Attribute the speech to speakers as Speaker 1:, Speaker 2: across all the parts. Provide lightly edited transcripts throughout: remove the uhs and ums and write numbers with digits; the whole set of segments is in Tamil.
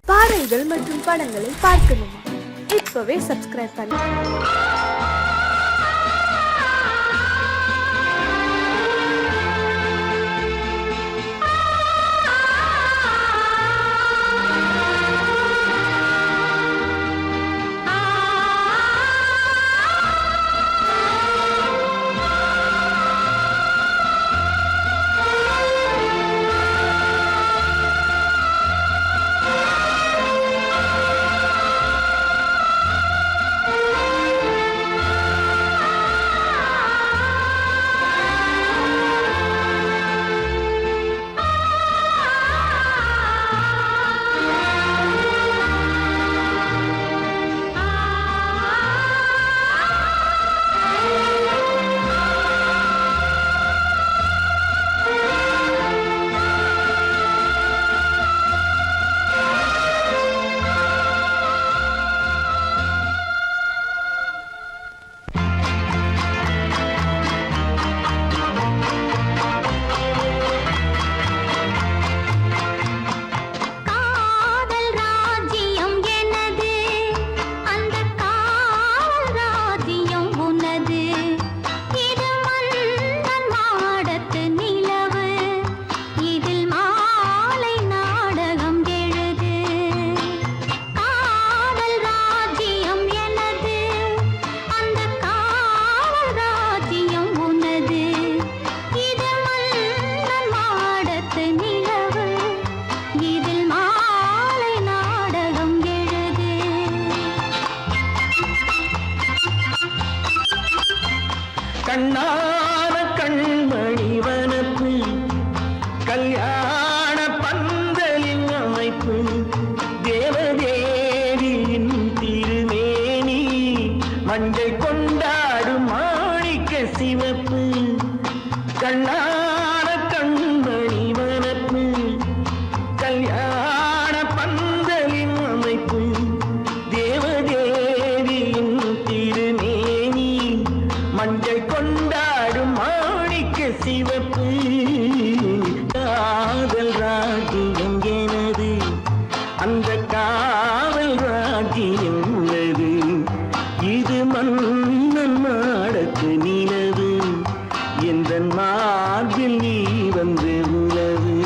Speaker 1: பாடல்கள் மற்றும் படங்களை பார்க்கணுமா? இப்பவே சப்ஸ்கிரைப் பண்ணுங்க.
Speaker 2: கண்ணான கண்மணி வனப்பு கல்யாண பந்தலின் அமைப்பு தேவதேவியின் திருமேனி மஞ்சள் கொண்டாடும் மாணிக்க சிவப்பு கண்ணான கண்மணி வனப்பு கல்யாண பந்தலின் அமைப்பு தேவதேவியின் திருமேனி மஞ்சள் கொண்டாடும் மாணிக்க சிவப்பு காதல் ராஜ்யம் எனது அந்த காவல் ராஜ்யம் உள்ளது இது மன்னன் மாடத்து நிலவு எந்த மார்பில் நீ வந்து உலவு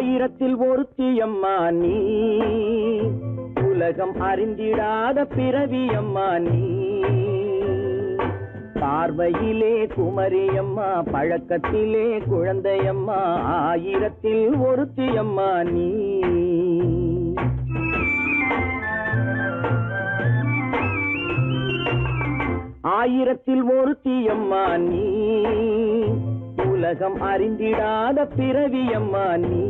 Speaker 2: ஆயிரத்தில் ஒருத்தியம்மா நீ, உலகம் அறிந்திடாத பிறவியம்மா நீ. பார்வையிலே குமரியம்மா, பழக்கத்திலே குழந்தையம்மா, ஆயிரத்தில் ஒருத்தியம்மா நீ. ஆயிரத்தில் ஒருத்தியம்மா நீ, உலகம் அறிந்திடாத பிறவியம்மா நீ.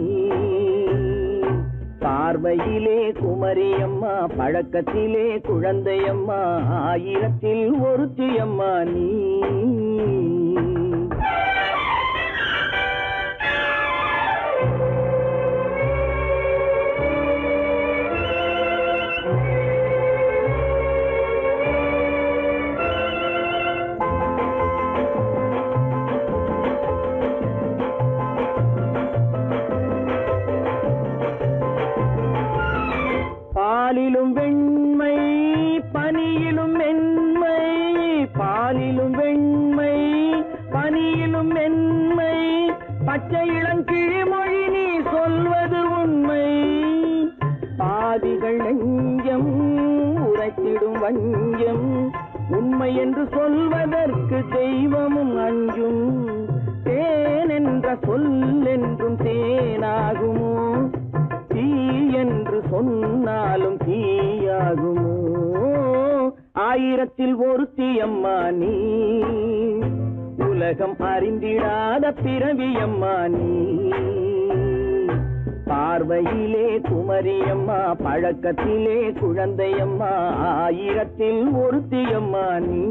Speaker 2: பார்வையிலே குமரியம்மா, பழக்கத்திலே குழந்தையம்மா, ஆயிரத்தில் ஒருத்தியம்மா நீ. பாலிலும் வெண்மை பனியிலும் மென்மை, பாலிலும் வெண்மை பனியிலும் மென்மை, பச்சை இளங்கிழிமொழி நீ சொல்வது உண்மை. பாதிகள் நெஞ்சம் உரைத்திடும் வஞ்சம், உண்மை என்று சொல்வதற்கு தெய்வமும் அஞ்சும். தேன் என்ற சொல் என்றும் தேனாகுமோ, தீ என்று சொன்னாலும் தீயாகுமோ. ஆயிரத்தில் ஒருத்தியம்மா நீ, உலகம் அறிந்திடாத பிறவியம்மா நீ. பார்வையிலே குமரியம்மா, பழக்கத்திலே குழந்தையம்மா, ஆயிரத்தில் ஒருத்தியம்மா நீ.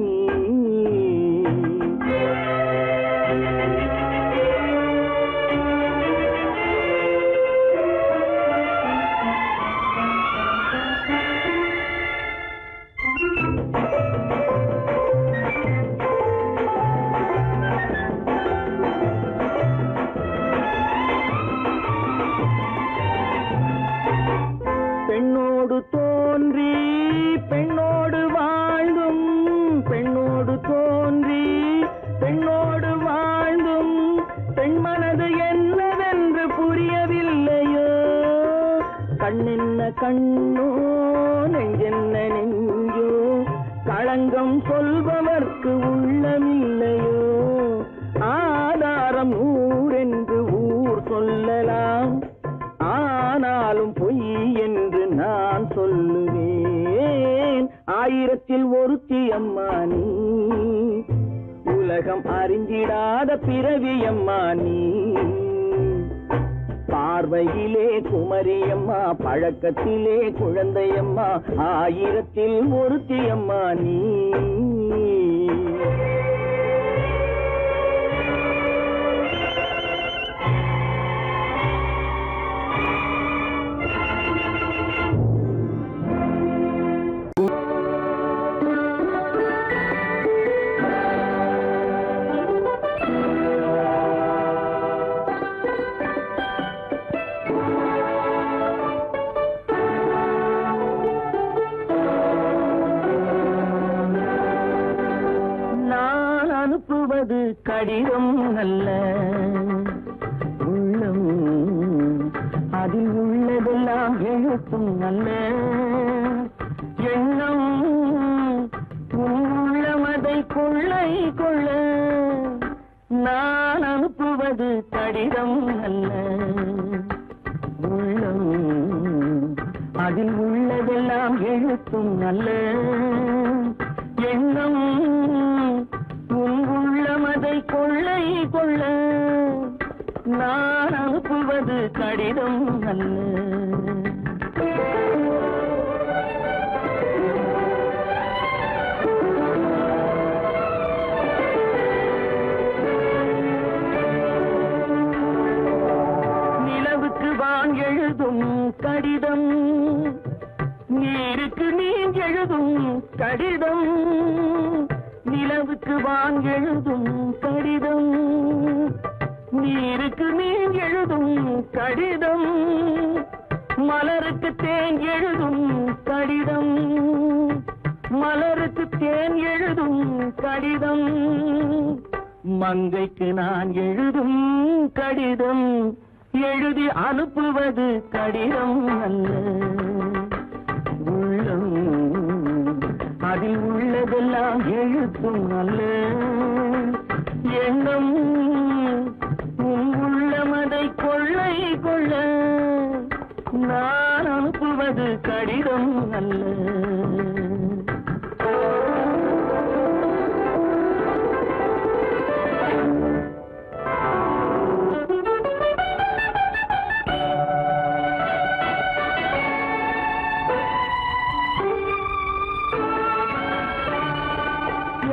Speaker 2: பெண்ணோடு தோன்றி பெண்ணோடு வாழ்ந்தும், பெண்ணோடு தோன்றி பெண்ணோடு வாழ்ந்தும், பெண் மனது என்னவென்று புரியவில்லையோ. கண்ணென்ன கண்ணோ, நெஞ்சென்ன நெஞ்சோ, களங்கம் சொல்பவர்க்கு உள்ளமில்லையோ. ஆதாரம் ஊரென்று ஊர் சொல்லலாம், ஆனாலும் பொய் என்று நான் சொல்லுவேன். ஆயிரத்தில் ஒருத்தியம்மா நீ, உலகம் அறிந்திடாத பிறவியம்மா நீ. பார்வையிலே குமரியம்மா, பழக்கத்திலே குழந்தையம்மா, ஆயிரத்தில் ஒருத்தியம்மா நீ. அனுப்புவது கடிதம் அல்ல, உள்ளம் அதில் உள்ளதெல்லாம் எழுத்தும் அல்ல. எண்ணம் உள்ளமதை கொள்ளை கொள்ள, நான் அனுப்புவது கடிதம் அல்ல, உள்ளம் அதில் உள்ளதெல்லாம் எழுத்தும் அல்ல. எண்ணம் உள்ளமதை கொள்ளை கொள்ள, நான் அனுப்புவது கடிதம் அல்ல. நிலவுக்கு வான் எழுதும் கடிதம், நீருக்கு நீர் எழுதும் கடிதம். நிலவுக்கு வான் எழுதும் கடிதம், நீருக்கு நீர் எழுதும் கடிதம். மலருக்கு தேன் எழுதும் கடிதம், மலருக்கு தேன் எழுதும் கடிதம். மங்கைக்கு நான் எழுதும் கடிதம், எழுதி அனுப்புவது கடிதம் அல்ல, உள்ளம் அதில் உள்ளதெல்லாம் எழுத்தும் அல்ல. எண்ணம் உன் உள்ளமதை கொள்ளை கொள்ள, நான் அனுப்புவது கடிதம் அல்ல.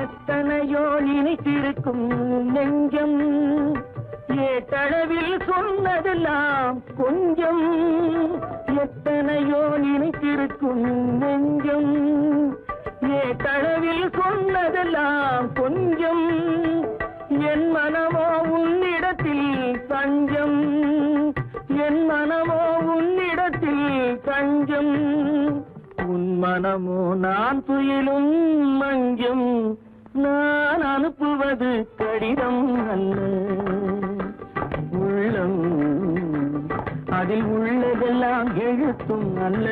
Speaker 2: எத்தனையோ நினைத்திருக்கும் நெஞ்சம், ஏட்டளவில் சொன்னதெல்லாம் கொஞ்சம். எத்தனையோ நினைத்திருக்கும் நெஞ்சம், ஏட்டளவில் சொன்னதெல்லாம் கொஞ்சம். என் மனமோ உன்னிடத்தில் தஞ்சம், என் மனமோ உன்னிடத்தில் தஞ்சம். உன் மனமோ நான் துயிலும் மஞ்சம், நான் அனுப்புவது கடிதம் அல்ல. உள்ளம் அதில் உள்ளதெல்லாம் எழுத்தும் அல்ல.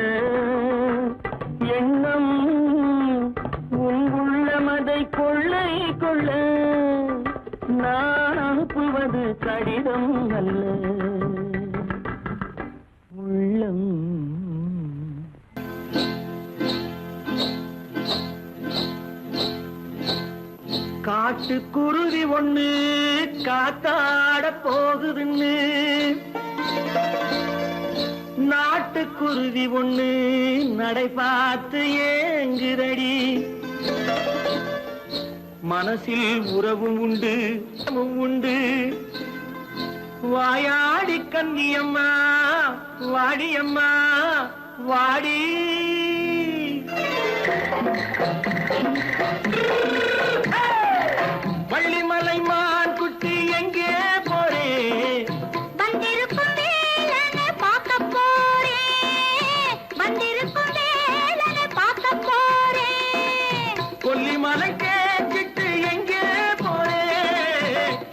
Speaker 2: எண்ணம் உன் உள்ளமதை கொள்ளை கொள்ள, நான் அனுப்புவது கடிதம் அல்ல. உள்ளம் காட்டுக்குருவி ஒண்ணு காத்தாட போகுதுன்னு, நாட்டுக்குருவி ஒண்ணு நடை பார்த்து ஏங்குதடி. மனசில் உறவும் உண்டு உண்டு, வாயாடி கன்னியம்மா வாடியம்மா வாடி. வள்ளிமலை மான் குட்டி எங்கே போறே?
Speaker 3: வந்திருக்கும் வேலனை பார்க்க போறேன், வந்திருக்கும் வேலனை பார்க்க போறேன்.
Speaker 2: கொல்லிமலை கேட்டுட்டு எங்கே போறே?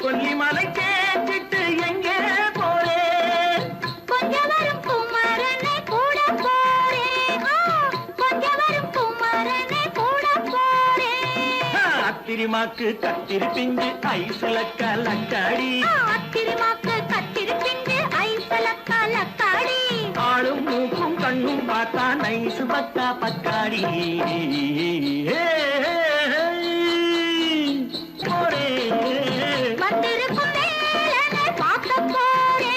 Speaker 2: கொல்லிமலை கேட்டுட்டு எங்கே போறே?
Speaker 3: கொஞ்சம் வரும் குமரனை கூட போறேன், கொஞ்சம் வரும் குமரனை கூட போறேன்.
Speaker 2: அத்திரிமாக்கு கத்திரி பிஞ்சு ஐசுல கலக்காடி,
Speaker 3: அத்திரிமாக்கு கத்திரி பிஞ்சு ஐசல கலக்காடி.
Speaker 2: ஆளும் மூக்கும் கண்ணும் பார்த்தா நைசு பக்கா பக்காடி. போரே
Speaker 3: வந்திருக்கும் வேலனை பார்க்க போறேன்.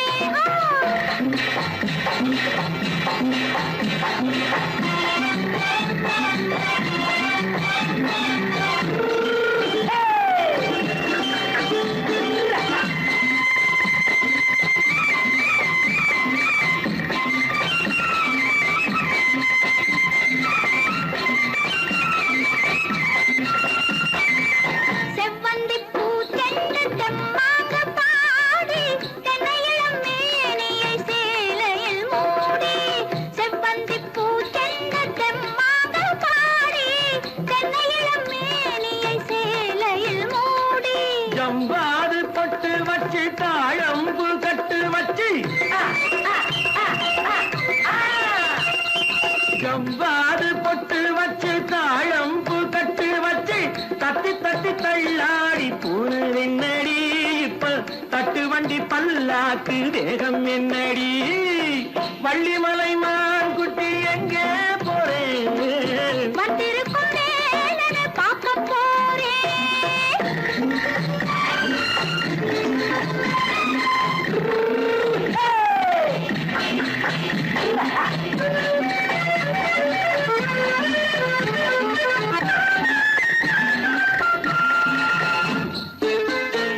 Speaker 3: செவ்வந்தி பூ செண்டு தெம்மாக பாடி, தென்னையிளம் மேனியை சேலையில் மூடி. செவ்வந்தி பூ செண்டு தெம்மாக பாடி, தென்னையிளம் மேனியை சேலையில் மூடி.
Speaker 2: ஜம்பாது பட்டு வச்சு தாழம்பு கட்டு வச்சு, ஜம்பாது பொட்டு வச்சு தாழம்பு கட்டு வச்சு, தட்டி தட்டி தள்ளாடி பூனல் என்னடி. இப்ப தட்டு வண்டி பல்லாக்கு வேகம் என்னடி. வள்ளிமலை மான் குட்டி எங்கே போறேன்?
Speaker 3: வந்திருக்கும் வேலனை பார்க்க போறேன்.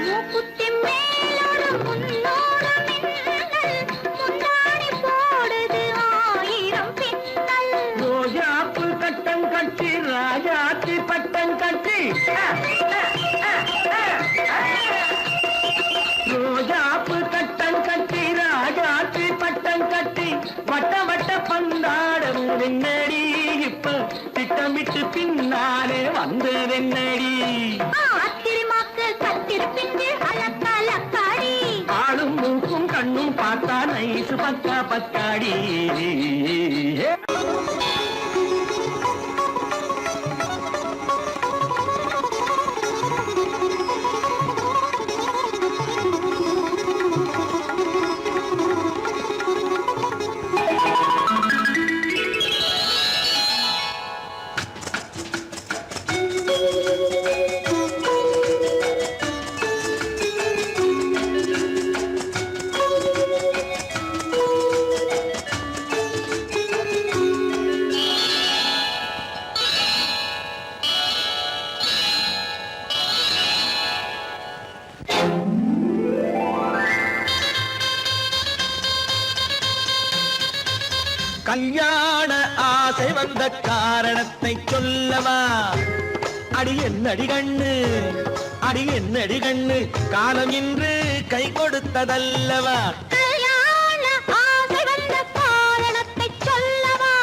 Speaker 3: மூக்குத்தி மேலோடு முன்னோடு மின்னல், முந்தாணி போடுது ஆயிரம் பின்னல்.
Speaker 2: ரோஜாப்பு கட்டம் கட்டி ராஜாத்தி பட்டம் கட்டி, ரோஜாப்பு கட்டம் கட்டி ராஜாத்தி பட்டம் கட்டி, வட்ட வட்ட பந்தாடம் என்னடி. இப்ப திட்டமிட்டு பின்னாலே வந்து என்னடி.
Speaker 3: அத்திரிமாக்கு கத்திரி பிஞ்சு அலக்காடி.
Speaker 2: ஆளும் மூக்கும் கண்ணும் பார்த்து பார்த்தா நைசு பக்கா பக்காடி. கல்யாண ஆசை வந்த காரணத்தை சொல்லவா? அடி என்னடி கண்ணு, அடி என்னடி கண்ணு, காலம் இன்று கை கொடுத்ததல்லவா?
Speaker 3: கல்யாண ஆசை வந்த காரணத்தை சொல்லவா?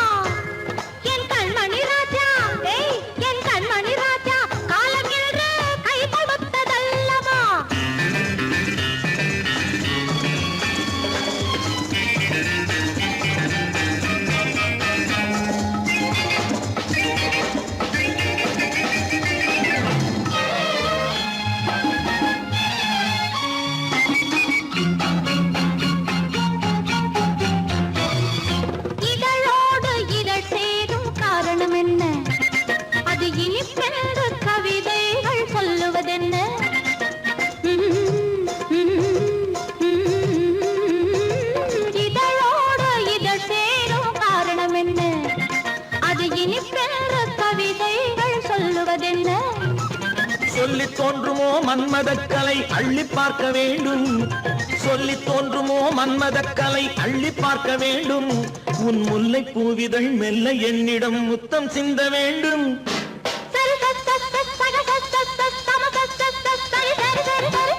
Speaker 3: என் கண்மணி ராஜா, என் கண்மணி ராஜா, காலம் என்று கை கொடுத்ததல்லவா? இதழோடு இதழ் சேரும் காரணம் என்ன? அது இனிப்பென்று கவிதைகள் சொல்லுவதென்ன? இதழோடு இதழ் சேரும் காரணம் என்ன? அது இனிப்பென்று கவிதைகள் சொல்லுவதென்ன?
Speaker 2: சொல்லி தோன்றுமோ மன்மதக்கலை அள்ளி பார்க்க வேண்டும், சொல்லி தோன்றுமோ மன்மதக்கலை அள்ளி பார்க்க வேண்டும். உன் முல்லை பூவிதழ் மெல்ல என்னிடம் முத்தம் சிந்த வேண்டும்.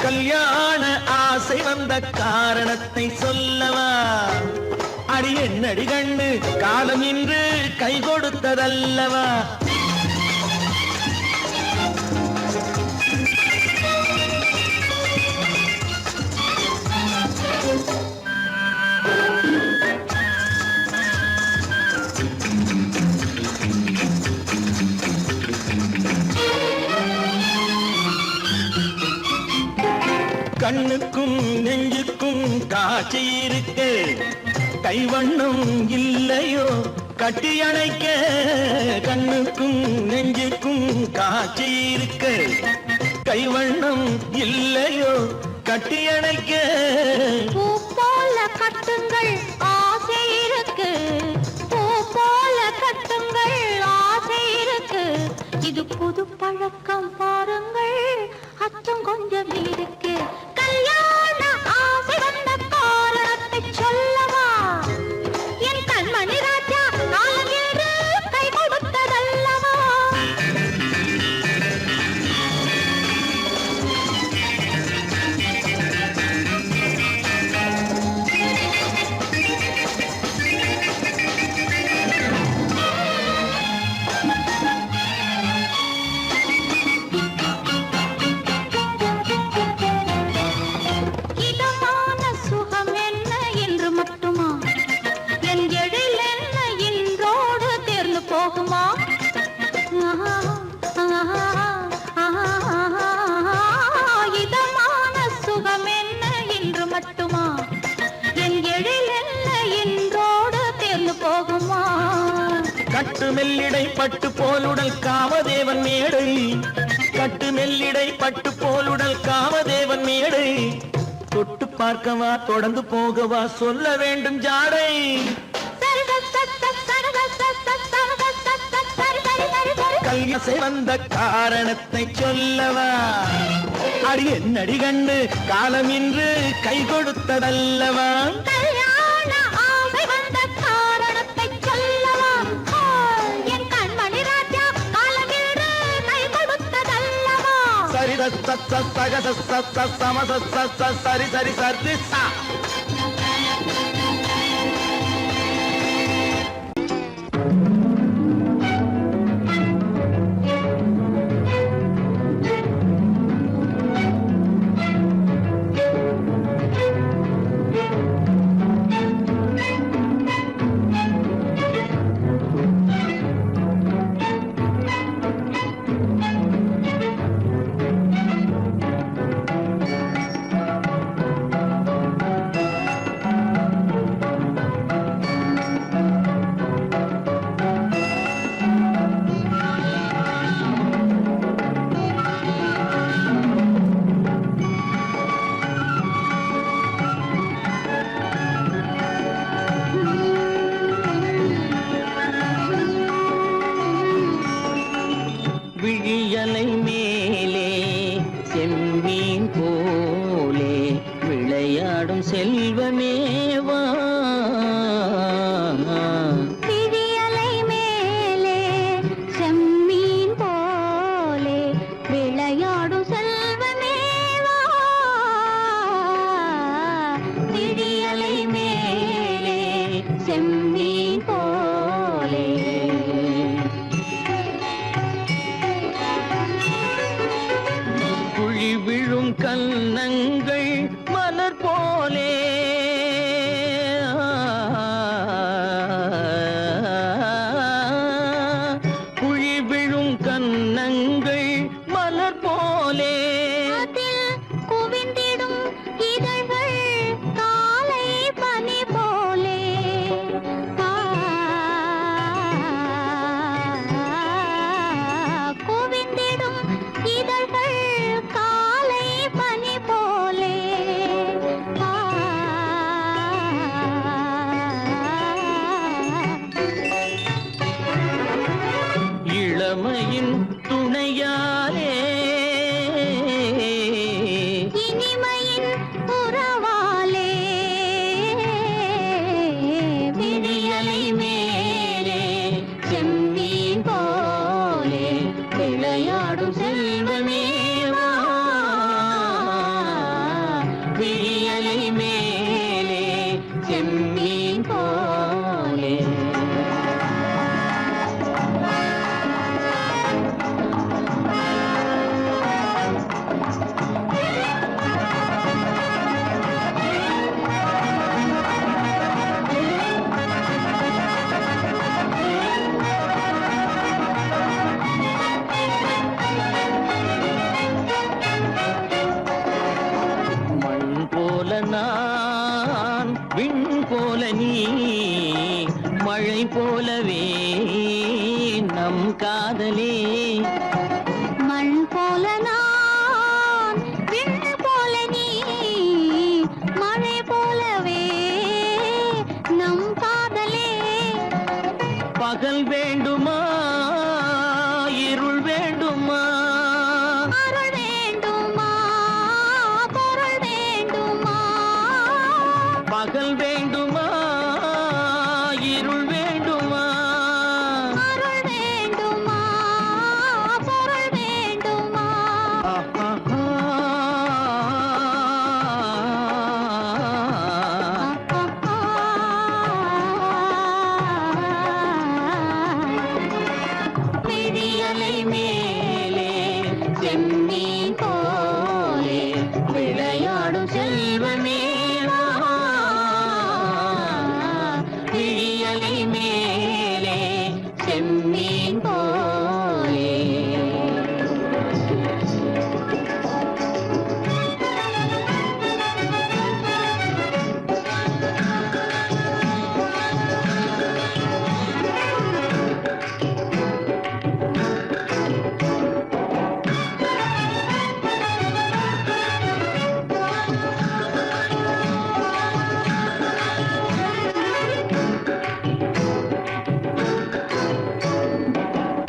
Speaker 2: கல்யாண ஆசை வந்த காரணத்தை சொல்லவா? அடி என்னடி கண்ணு, காலம் இன்று கை கொடுத்ததல்லவா? கண்ணுக்கும் நெஞ்சுக்கும் காட்சி இருக்கு, கைவண்ணம் இல்லையோ கட்டி அணைக்க? கண்ணுக்கும் நெஞ்சுக்கும் காட்சி இருக்கு, கைவண்ணம் இல்லையோ கட்டி அணைக்க?
Speaker 3: பூ போல கட்டுங்கள் ஆசை இருக்கு, பூ போல கட்டுங்கள் ஆசை இருக்கு. இது புது பழக்கம் பாருங்கள், அச்சம் கொஞ்சம் இருக்கு. கல்யாண ஆசை வந்த காரணத்தை சொல்லவா? என் கண்மணி ராஜா, காலம் என்று கை கொடுத்ததல்லவா? இதமான சுகம் என்ன என்று மட்டுமா? என் எழில் என்ன இன்றோடு தேர்ந்து போகுமா? இதமான சுகம் என்ன என்று மட்டுமா? என் எழில் என்ன இன்றோடு தேர்ந்து போகுமா?
Speaker 2: கட்டு மெல்லிடை பட்டு போலுடல் காமதேவன் மேடை, கட்டு மெல்லிடை பட்டு போலுடல் காமதேவன் மேடை. தொட்டு பார்க்கவா தொடர்ந்து போகவா சொல்ல வேண்டும் ஜாடை? கல்யாசை வந்த காரணத்தை சொல்லவா? அடி என்னடி கண்டு, காலம் இன்று கை கொடுத்ததல்லவா?
Speaker 3: கல்யாண ஆசை வந்த காரணத்தை சொல்லவா? என் கண்மணி ராஜா, காலம் என்று கை கொடுத்ததல்லவா?
Speaker 2: சரி சக சம சரி சரி சரி சா.
Speaker 3: செம்மீன் போலே.
Speaker 2: குழி விழும் கன்னங்கள் மலர் போலே, குழி விழும் கன்னங்கள் மலர் போலே,
Speaker 3: அதில் குவிந்திடும் இதழ்கள் காலை பனி போலே. குவிந்திடும் இதழ்கள் காலை பனி போலே.
Speaker 2: இளமையின் துணையாலே,
Speaker 3: இனிமையின் உறவாலே, விடியலை மேலே செம்மீன் போலே விளையாடும் செல்வமே வா. விடியலை மேலே செம்மீன் போலே. மண் போல நான், விண் போல நீ, மழை போலவே நம் காதலே. மண் போல நான், விண் போல நீ, மழை போலவே நம் காதலே.
Speaker 2: பகல் வேண்டுமா இருள் வேண்டுமா,
Speaker 3: அருள் வேண்டுமா பொருள் வேண்டுமா.
Speaker 2: பகல் வேண்டுமா இருள் வேண்டுமா,
Speaker 3: அருள் வேண்டுமா பொருள் வேண்டுமா. விடியலை மேலே செம்மீன் போலே விளையாடும் செல்வமே வா. விடியலை மேலே செம்மீன் போலே.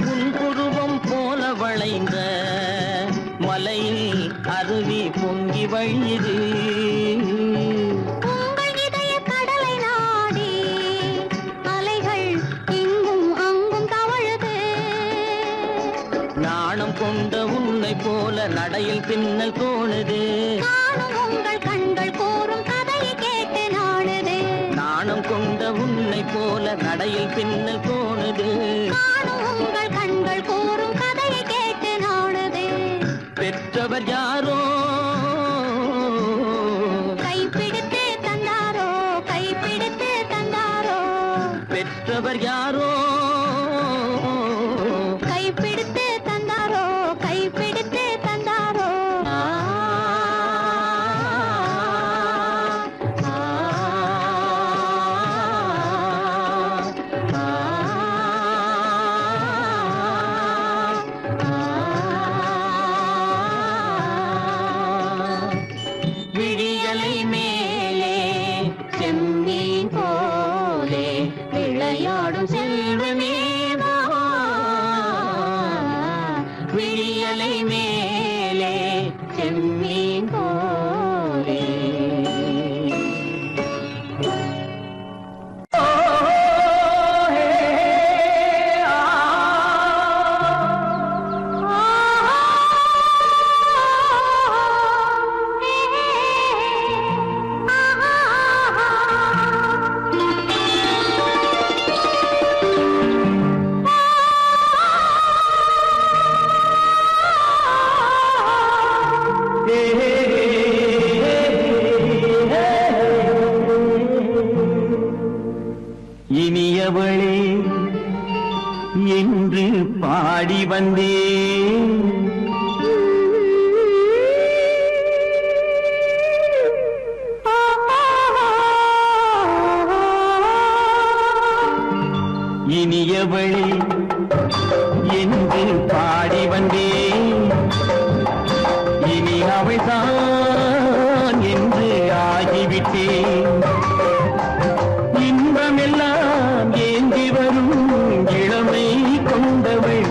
Speaker 2: புன்புருவம் போல வளைந்த மலையில் அருவி பொங்கி வழியுது.
Speaker 3: உங்கள் இதய கடலை நாடி அலைகள் இங்கும் அங்கும் தவழுது.
Speaker 2: நாணம் கொண்ட உன்னை போல நடையில் பின்னல் தோணுது.
Speaker 3: நானும் உங்கள் கண்கள் கூறும் கதையை கேட்டு நாடுது.
Speaker 2: நாணம் கொண்ட உன்னை போல நடையில் பின்னல் தோணுது.
Speaker 3: நானும் உங்கள் கண்கள் கூறும் கதையை கேட்டு நாடுது.
Speaker 2: பெற்றவர் யாரோ
Speaker 3: கைப்பிடித்து தந்தாரோ கைப்பிடித்து தந்தாரோ.
Speaker 2: பெற்றவர் யாரோ
Speaker 3: கைப்பிடித்து தந்தாரோ கைப்பிடித்து தந்தாரோ.
Speaker 2: விடியலை மேலே
Speaker 3: செம்மீன் போலே விளையாடும் செல்வமே வா.
Speaker 2: விடியலை மேலே
Speaker 3: செம்மீன் போலே.
Speaker 2: இனியவளே என்று பாடி வந்தேன். இனியவளே என்று பாடி வந்தேன். இனி அவள்தான் என்று ஆகிவிட்டேன். இன்பமெல்லாம் ஏந்தி வரும் இளமை கொண்டவள்.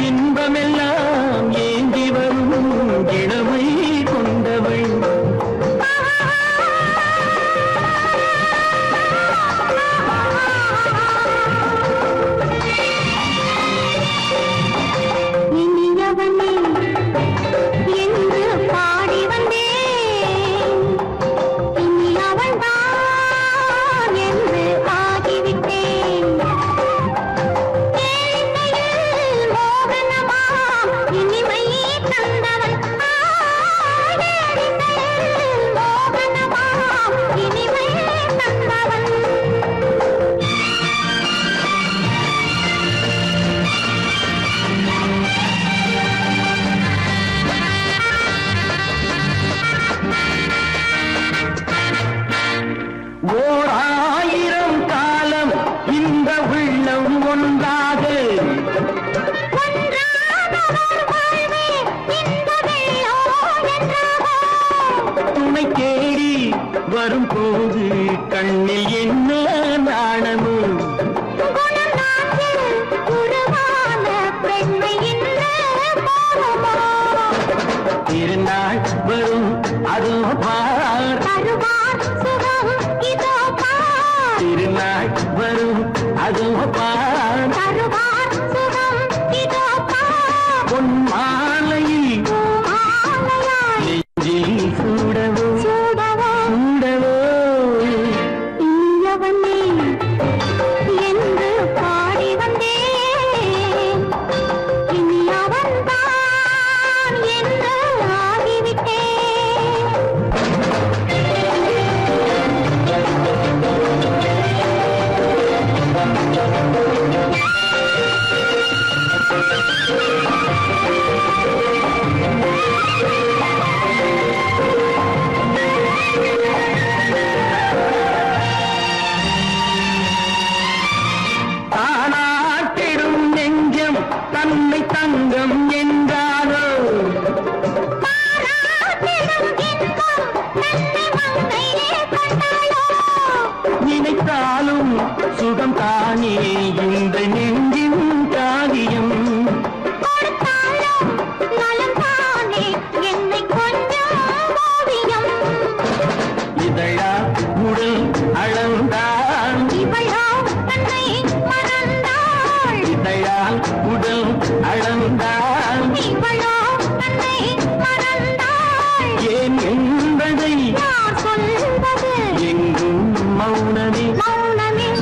Speaker 2: இன்பமெல்லாம் ஏந்தி வரும் இளமை கொண்டவள்.
Speaker 3: இனியவனே என்று பாடி வந்தேன். இனி அவள்தான் என்று ஆகிவிட்டேன். கேளிக்கையில் மோகனமாம் இனிமை தந்தவன். கேளிக்கையில் மோகனமாம் இனிமை தந்தவன்.
Speaker 2: ஓர் ஆயிரம் காலம் இந்த உள்ளம் ஒன்றாக துணை தேடி வரும்போது கண்ணில் என்ன நாணமும். திருநாள் வரும் அதோ பார். திருநாள் வரும் அதோ பார். பொன் மாலையில் நெஞ்சில் சூடவோ சூடவோ.
Speaker 3: என்று பாடி வந்தேன். இனி அவன்தான் என்று ஆகிவிட்டேன்.
Speaker 2: தானாட்டிடும் நெஞ்சம் தன்னை தங்கம் என்றாரோ. நினைத்தாலும் சுகம் தானே இந்த நெஞ்சின் காரியம். இதழா உடல் அளந்தாள். இதழால் உடல் அளந்தாள். ஏன் என்பதை எங்கும் மௌனமே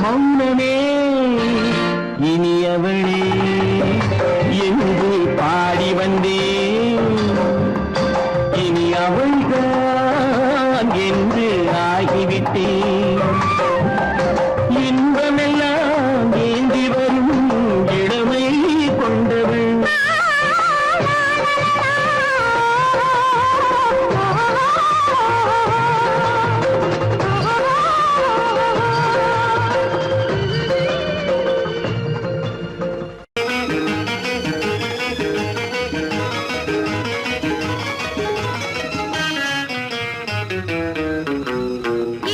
Speaker 2: மௌனமே. இனியவளே என்று பாடி வந்தேன். இனி அவள்தான் என்று ஆகிவிட்டேன். இன்பமெல்லாம் ஏந்தி வரும் இளமை கொண்டவள்.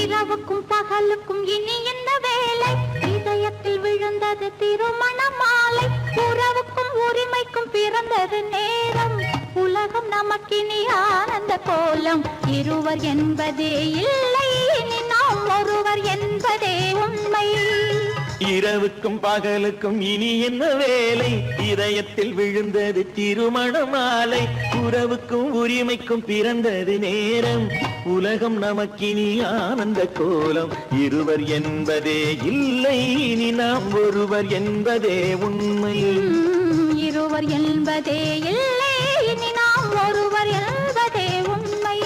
Speaker 3: இரவுக்கும் பகலுக்கும் இனி என்ன வேலை? இதயத்தில் விழுந்தது திருமண மாலை. உறவுக்கும் உரிமைக்கும் பிறந்தது நேரம். உலகம் நமக்கினி ஆனந்த கோலம். இருவர் என்பதே இல்லை, இனி நாம் ஒருவர் என்பதே உண்மை.
Speaker 2: இரவுக்கும் பகலுக்கும் இனி என்ன வேலை? இதயத்தில் விழுந்தது திருமண மாலை. உறவுக்கும் உரிமைக்கும் பிறந்தது நேரம். உலகம் நமக்கினி ஆனந்த கோலம். இருவர் என்பதே இல்லை, இனி நாம் ஒருவர் என்பதே உண்மை.
Speaker 3: இருவர் என்பதே இல்லை, இனி நாம் ஒருவர் என்பதே உண்மை.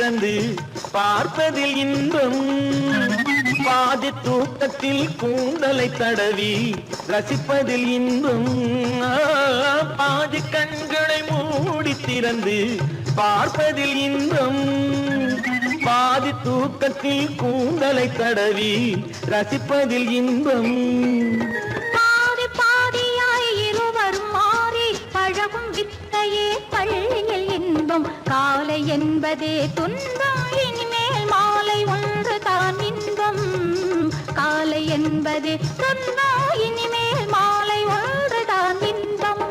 Speaker 2: திறந்து பார்ப்பதில் இன்பம் பாதி தூக்கத்தில் கூந்தலை தடவி ரசிப்பதில் இன்பம் பாதி கண்களை மூடி திறந்து பார்ப்பதில் இன்பம் பாதி தூக்கத்தில் கூந்தலை தடவி ரசிப்பதில் இன்பம்
Speaker 3: பாதி பாதியாய் இருவரும் மாறி பழகும் வித்தையே பள்ளியில் இன்பம் காலை என்பதே துன்பம் இனிமேல் மாலை ஒன்று தான் இன்பம் காலை என்பதே துன்பம் இனிமேல் மாலை ஒன்று தான் இன்பம்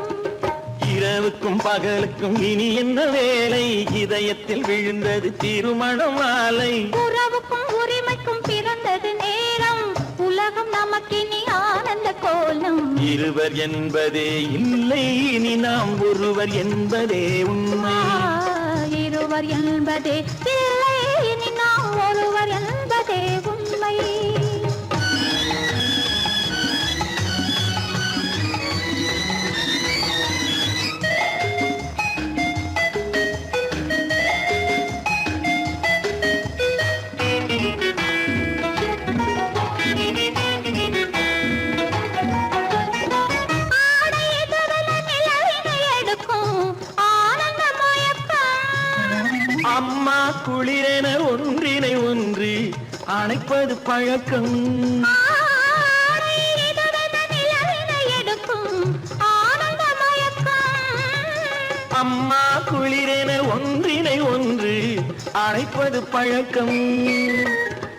Speaker 2: இரவுக்கும் பகலுக்கும் இனி என்ன வேலை இதயத்தில் விழுந்தது திருமண மாலை
Speaker 3: உறவுக்கும் உரிமைக்கும் பிறந்தது நேரம் உலகம் நமக்கினி ஆனந்த கோலம்
Speaker 2: இருவர் என்பதே இல்லை இனி நாம் ஒருவர் என்பதே உண்மை
Speaker 3: இருவர் என்பதே இல்லை இனி நாம் ஒருவர் என்பதே உண்மை
Speaker 2: அம்மா குளிரென ஒன்றினை ஒன்று அணைப்பது பழக்கம் அம்மா குளிரென ஒன்றினை ஒன்று அணைப்பது பழக்கம்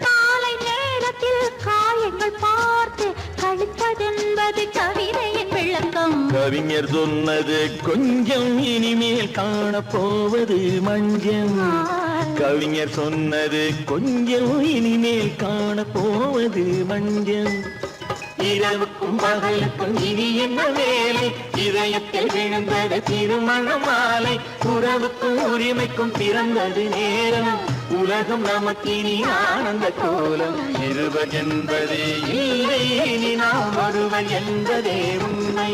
Speaker 3: காலை நேரத்தில் காயங்கள் பார்த்து கழிப்பதென்பது கவிதையின் விளக்கம்
Speaker 2: கவிஞர் சொன்னது கொஞ்சம் இனிமேல் காணப்போவது மஞ்சம் கவிஞர் சொன்னது கொஞ்சம் இனிமேல் காணப்போவது மஞ்சம் இரவுக்கும் பகலுக்கும் இனி என்ன வேலை இதயத்தில் விழுந்தது திருமண மாலை உறவுக்கும் உரிமைக்கும் பிறந்தது நேரம் உலகம் நமக்கினி ஆனந்த கோலம் இருவர் என்பதே இல்லை இனி நாம் ஒருவர் என்பதே உண்மை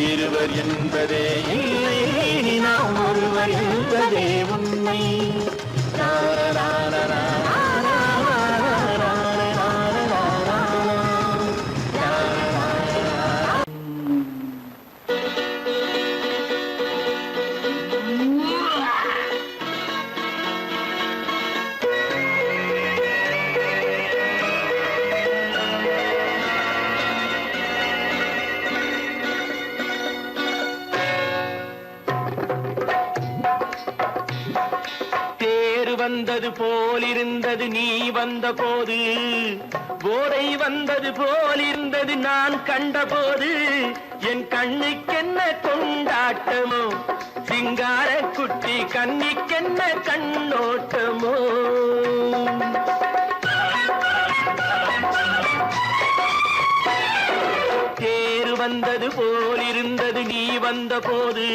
Speaker 2: இருவர் என்பதே இல்லை இனி நாம் ஒருவர் என்பதே உண்மை வந்தது போலிருந்தது நீ வந்த போது போதை வந்தது போலிருந்தது நான் கண்டபோது என் கண்ணுக்கென்ன கொண்டாட்டமோ சிங்கார குட்டி கண்ணிக்கென்ன கண்ணோட்டமோ தேர் வந்தது போலிருந்தது நீ வந்த போது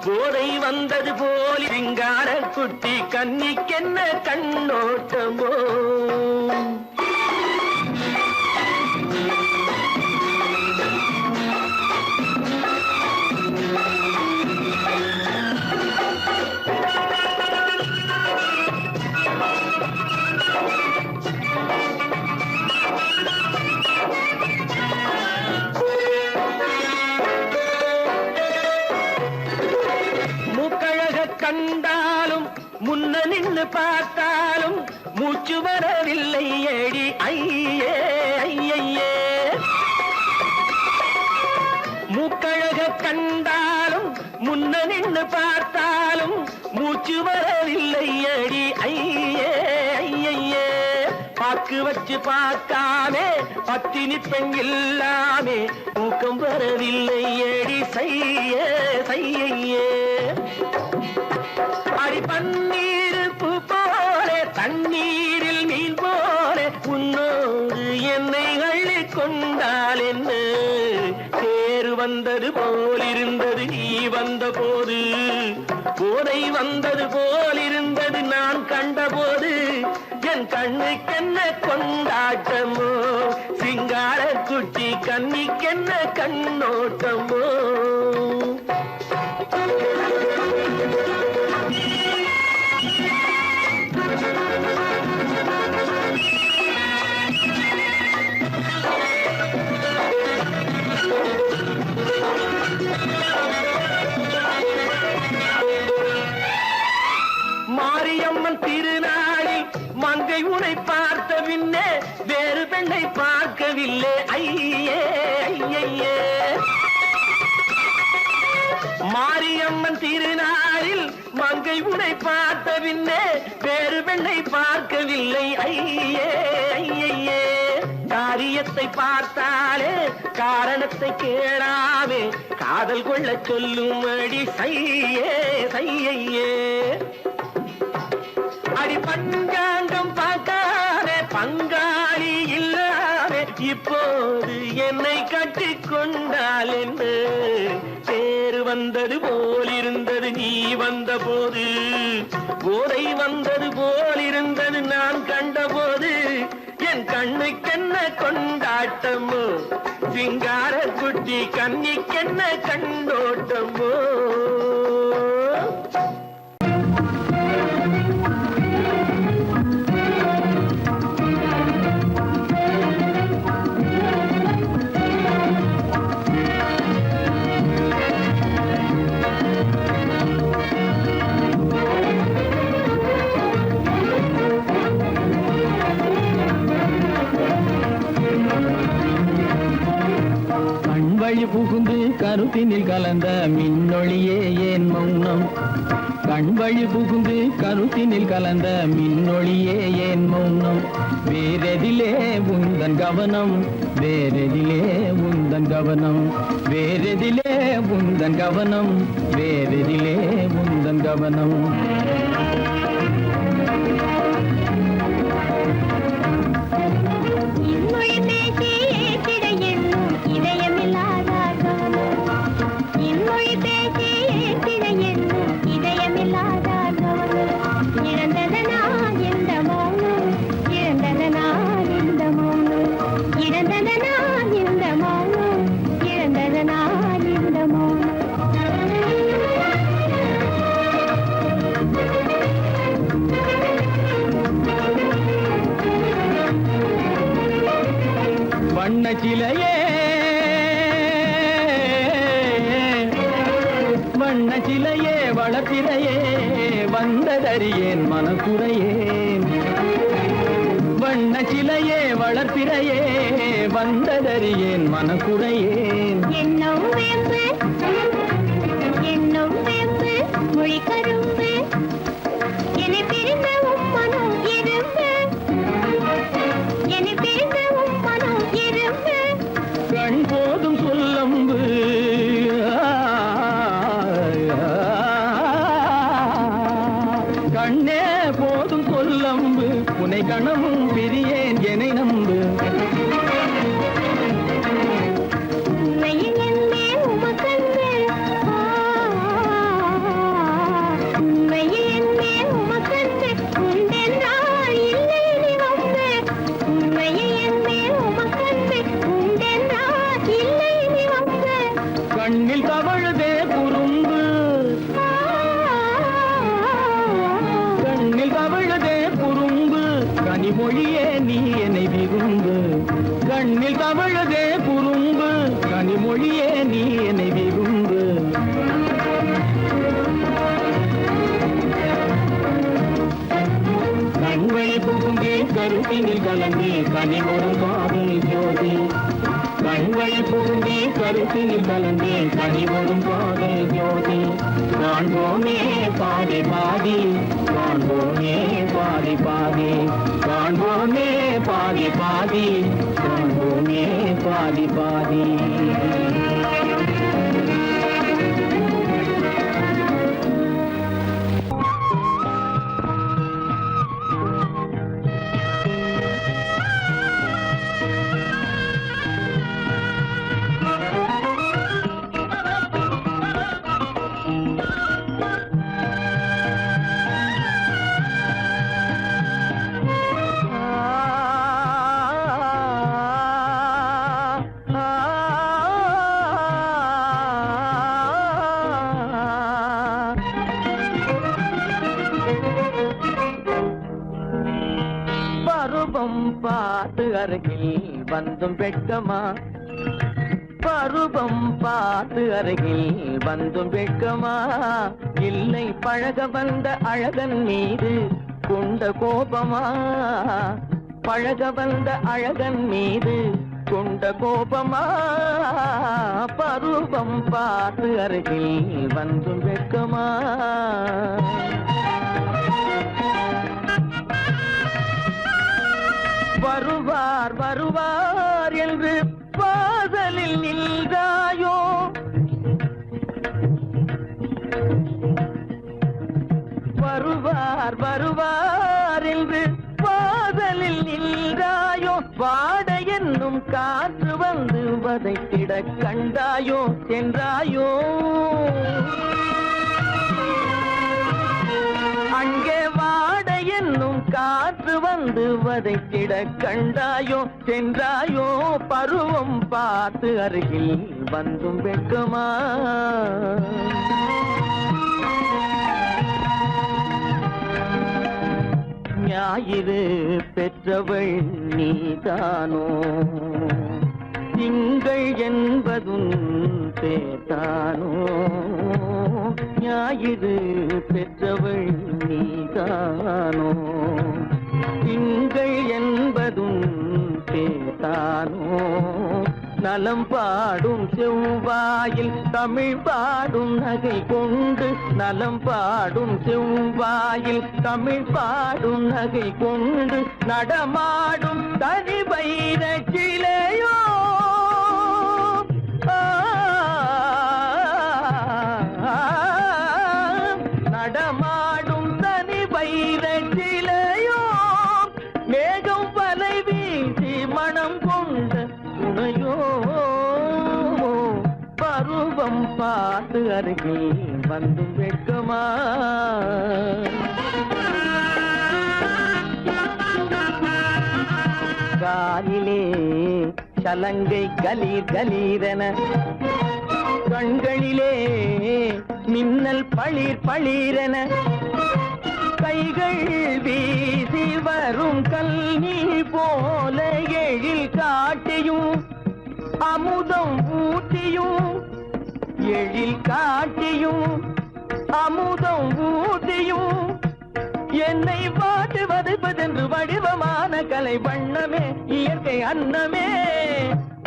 Speaker 2: போதை வந்தது போல் சிங்கார குட்டி கண்ணிக்கென்ன கண்ணோட்டமோ கண்டாலும் முன்ன நின்று பார்த்தாலும் மூச்சு வரவில்லை ஏடி ஐயே ஐயே மூக்கழக கண்டாலும் முன்ன நின்று பார்த்தாலும் மூச்சு வரவில்லை ஏடி ஐயே ஐயே பாக்கு வச்சு பார்க்காமே பத்தினி பெண் இல்லாமே ஊக்கம் வரவில்லை ஏடி செய்ய செய்யே அடி பன்னீர் பூ போல தண்ணீரில் மீன் போல உன்னோடு என்னை அள்ளி கொண்டால் என்ன தேர் வந்தது போலிருந்தது நீ வந்த போது போதை வந்தது போலிருந்தது நான் கண்டபோது என் கண்ணுக்கென்ன கொண்டாட்டமோ சிங்கார குட்டி கண்ணிக்கென்ன கண்ணோட்டமோ பெண்ணை பார்க்கவில்லை ஐயே ஐயே. மாரியம்மன் திருநாளில் மங்கை உனை பார்த்த பின்னே வேறு பெண்ணை பார்க்கவில்லை ஐயே ஐயே. காரியத்தை பார்த்தாலே காரணத்தை கேளாமே காதல் கொள்ள சொல்லும்படி சையே சையே. அடி பஞ்சாங்கம் பார்க்காதே பங்காளி இல்லாமே இப்போது என்னை கட்டிக் கொண்டால் என்று தேர் வந்தது போலிருந்தது நீ வந்த போது, போதை வந்தது போலிருந்தது நான் கண்டபோது, என் கண்ணுக்கென்ன கொண்டாட்டமோ சிங்கார குட்டி கண்ணிக்கென்ன கண்டோட்டமோ.
Speaker 4: வழி புகுந்து கருத்தினில் கலந்த மின்னொளியே ஏன் மௌனம்? கண் வழி புகுந்து கருத்தினில் கலந்த மின்னொளியே ஏன் மௌனம்? வேறெதிலே உந்தன் கவனம், வேறெதிலே உந்தன் கவனம், வேறெதிலே உந்தன் கவனம், வேறெதிலே உந்தன் கவனம். வண்ணச்சிலையே வண்ணச்சிலையே வளர்ப்பிறையே வந்ததறியேன் மனக்குறையேன். வண்ணச்சிலையே வளர்ப்பிறையே வந்ததறியேன் மனக்குறையேன்.
Speaker 3: என்னும் வேம்பு என்னும் வேம்பு மொழி கரும்பு என்னை பிரிந்த உம்மனோ இரும்பு, என்னை பிரிந்த உம்மனோ இரும்பு.
Speaker 4: கண் போதும் சொல்லம்பு கண்ணே போதும் சொல்லம்பு உனை கணமும் பிரியேன் என்னை நம்பு.
Speaker 3: உண்மையில் என்னே உமக்கன்று, உண்மையில் என்னே உமக்கன்று உண்டென்றால் இல்லை நீ வம்பு. உண்மையில் என்னே உமக்கன்று உண்டென்றால் இல்லை நீ வம்பு.
Speaker 4: கண்ணில் தவழுதே குறும்பு, கண்ணில் தவழுதே குறும்பு கனிமொழியே நீ என்னை விரும்பு. கண்ணில் தவழுதே குறும்பு கனிமொழியே நீ என்னை விரும்பு. கண்வழி புகுந்தே கருத்தினில் கலந்தே கனிமொரு காதல் ஜோதி. கண்வழி புகுந்தே கருத்தினில் கலந்தே கனிமொரும் காதல் ஜோதி. காண்போமே பாதி பாதி, காண்போமே பாதி பாதி, காண்போமே பாதி பாதி, காண்போமே பாதி பாதி. பருவம் பார்த்து அருகில் வந்தும் வெட்கமா, பருவம் பார்த்து அருகில் வந்தும் வெட்கமா, இல்லை பழக வந்த அழகன் மீது கொண்ட கோபமா, பழக வந்த அழகன் மீது கொண்ட கோபமா பருவம் பார்த்து அருகில் வந்தும் வெட்கமா வருவார் வருவார் என்று வாசலில் நின்றாயோ வருவார் வருவார் என்று வாசலில் நின்றாயோ வாட என்னும் காற்று வந்து வதைத்திட கண்டாயோ சென்றாயோ அங்கே வாட என்னும் காற்று வந்து வதைத்திட கண்டாயோ சென்றாயோ பருவம் பார்த்து அருகில் வந்தும் வெட்கமா ஞாயிறு பெற்றவள் நீதானோ திங்கள் என்பதும் பேத்தானோ ஞாயிறு பெற்றவள் நீதானோ திங்கள் என்பதும் பேத்தானோ நலம் பாடும் செவ்வாயில் தமிழ் பாடும் நகை கொண்டு நலம் பாடும் செவ்வாயில் தமிழ் பாடும் நகை கொண்டு நடமாடும் தனி வைர சிலையோ நடமாடும் தனி வைர சிலையோ மேகம் வலை வீசி மனம் கொண்ட துணையோ பருவம் பார்த்து அருகில் வந்தும் வெட்கமா காலிலே சலங்கை கலீர் கலீரென கண்களிலே மின்னல் பளிர் பளிரென கைகள் வீசி வரும் கல்வி போல எழில் காட்டியும் அமுதம் ஊட்டியும் எழில் காட்டியும் அமுதம் ஊட்டியும் என்னை பாட்டு வதைப்பதென்று வடிவமான கலை வண்ணமே இயற்கை அன்னமே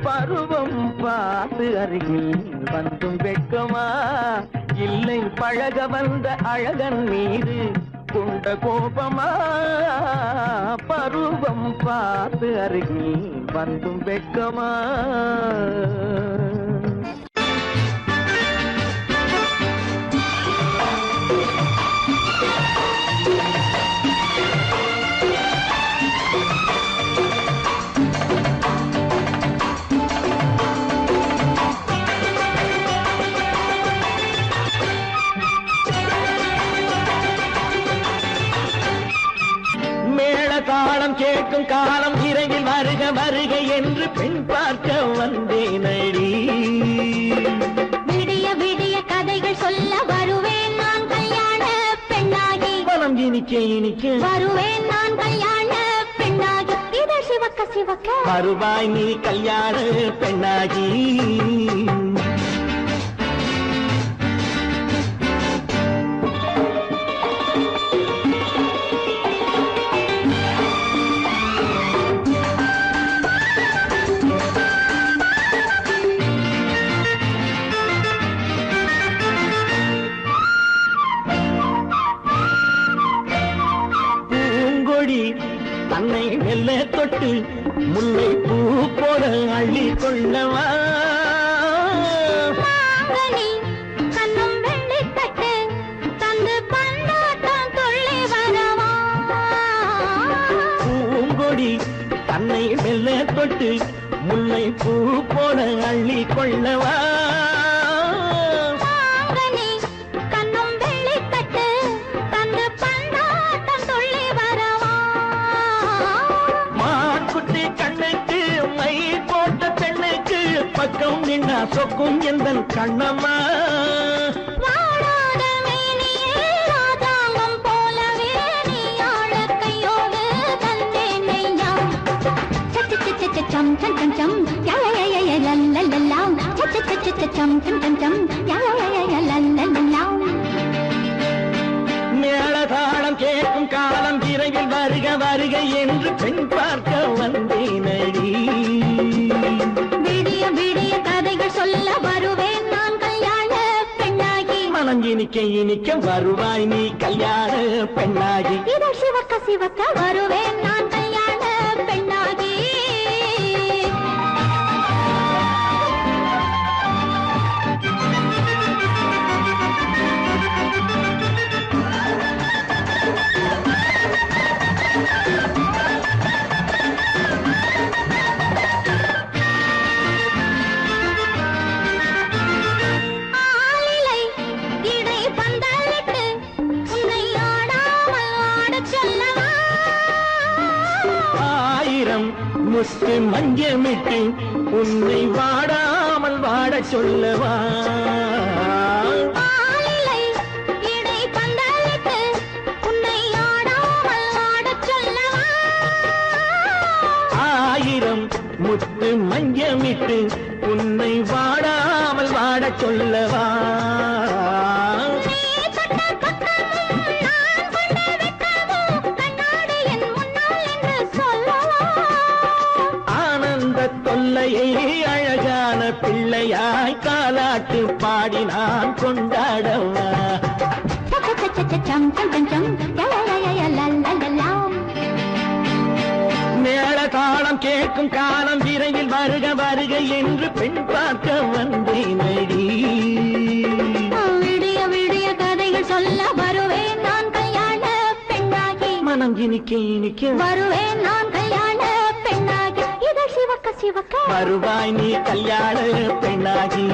Speaker 4: பருவம் பார்த்து அருகில் வந்தும் வெட்கமா இல்லை பழக வந்த அழகன் மீது கொண்ட கோபமா பருவம் பார்த்து அருகில் வந்தும் வெட்கமா தாளம் கேட்கும் காலம் விரைவில் வருக வருக என்று பெண் பார்க்க வந்தேனடி
Speaker 3: விடிய விடிய கதைகள் சொல்ல வருவேன் நான் கல்யாண பெண்ணாகி
Speaker 4: மனம் இனிக்க இனிக்க
Speaker 3: வருவேன் நான் கல்யாண பெண்ணாகி இத சிவக்க சிவக்க
Speaker 4: வருவாய் நீ கல்யாண பெண்ணாகி தன்னை மெல்ல தொட்டு முல்லை பூ போல அள்ளி கொள்ளவா
Speaker 3: கண்ணும் வெள்ளி தட்டு தந்து பந்தாட்டம் துள்ளி வரவா
Speaker 4: பூங்கொடி தன்னை மெல்ல தொட்டு முல்லை பூ போல அள்ளி கொள்ளவா பக்கம் நின்னா சொக்கும் எந்தன் கண்ணம்மா
Speaker 3: வாழாத மேனியே ராஜாங்கம் போலவே நீ ஆழ கையோடு தந்தேன் நெய்யா சச்ச சச்ச சம் சம் சம் சம் யா யா யா யா லல்லல்லா சச்ச சச்ச சம் சம் சம் சம் யா யா யா யா லல்லல்லா
Speaker 4: மேளதாளம் கேட்கும் காலம் விரைவில் வருக வருக என்று பெண் பார்க்க இனிக்க வருவாய் நீ கல்யாண பெண்ணாகி.
Speaker 3: இதழ் சிவக்க சிவக்க வருவேன் நான் கல்யாண பெண்ணாகி. ஆலிலை இடை பந்தலிட்டு உன்னை ஆடாமல் ஆடச் சொல்லவா?
Speaker 4: ஆயிரம் முத்து மஞ்சமிட்டு உன்னை வாடாமல் வாடச் சொல்லவா?
Speaker 3: ஆலிலை இடை பந்தலிட்டு உன்னை ஆடாமல் ஆடச் சொல்லவா?
Speaker 4: ஆயிரம் முத்து மஞ்சமிட்டு உன்னை வாடாமல் வாடச் சொல்லவா?
Speaker 3: நீ தொட்ட பக்கமும் நான் கொண்ட வெட்கமும் கண்ணாடி என் முன்னால் என்று சொல்லவா?
Speaker 4: ஆனந்த தொல்லையை அழகான பிள்ளையாய் காலாட்டு பாடி நான் கொண்டாடவா?
Speaker 3: சம் சம் சம் சம் லலலலலலலலாம்.
Speaker 4: மேள தாளம் கேட்கும் காலம் விரைவில் வருக வருக என்று பெண் பார்க்க வந்தேனடி.
Speaker 3: விடிய விடிய கதைகள் சொல்ல வருவேன் நான் கல்யாண பெண்ணாகி.
Speaker 4: மனம் இனிக்க இனிக்க
Speaker 3: வருவேன் நான் கல்யாண பெண்ணாகி. இதழ் சிவக்க சிவக்க
Speaker 4: வருவாய் நீ கல்யாண பெண்ணாகி.